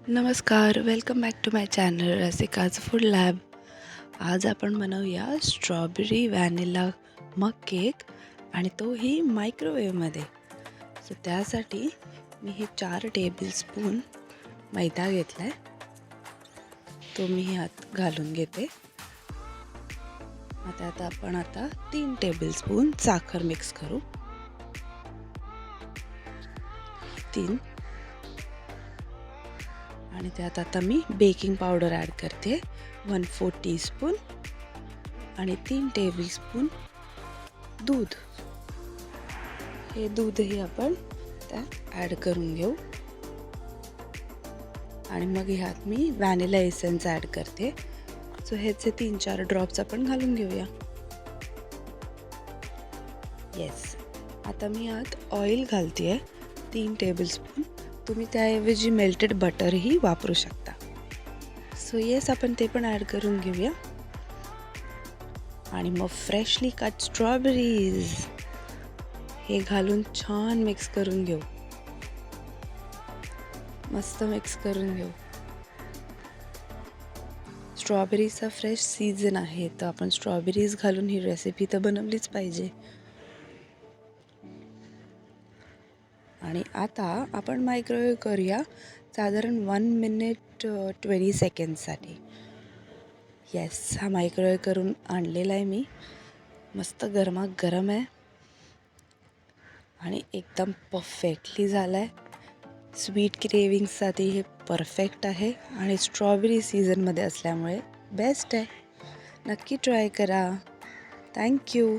नमस्कार, welcome back to my channel Rasika's food lab. आज आपण बनवूया स्ट्रॉबेरी व्हॅनिला मग केक आणि तोही मायक्रोवेव्हमध्ये. सो त्यासाठी मी हे 4 टेबलस्पून मैदा घेतला आहे. तो मी ह्यात घालून घेते. आता आपण 3 टेबलस्पून साखर मिक्स करू. 3 आणि त्यात आता मी बेकिंग पावडर ॲड करते 1/4 टीस्पून आणि 3 टेबलस्पून दूध. हे दूधही आपण त्यात ॲड करून घेऊ आणि मग ह्यात मी व्हॅनिला एसेन्स ॲड करते. सो ह्याचे 3-4 ड्रॉप्स आपण घालून घेऊया. येस, आता मी यात ऑइल घालते आहे 3 टेबलस्पून. तुम्ही त्याऐवजी मेल्टेड बटरही वापरू शकता. सो येस, आपण ते पण ॲड करून घेऊया आणि मग फ्रेशली कट स्ट्रॉबेरीज हे घालून छान मिक्स करून घेऊ. मस्त मिक्स करून घेऊ. स्ट्रॉबेरीचा फ्रेश सीझन आहे, तर आपण स्ट्रॉबेरीज घालून ही रेसिपी तर बनवलीच पाहिजे. आणि आता आपण मायक्रोवेव्ह करूया साधारण 1 मिनिट 20 सेकंडसाठी. येस, हा मायक्रोवेव्ह करून आणलेला आहे मी. मस्त गरमागरम आहे आणि एकदम परफेक्टली झाला आहे. स्वीट क्रेविंग्ससाठी हे परफेक्ट आहे आणि स्ट्रॉबेरी सीझनमध्ये असल्यामुळे बेस्ट आहे. नक्की ट्राय करा. थँक्यू.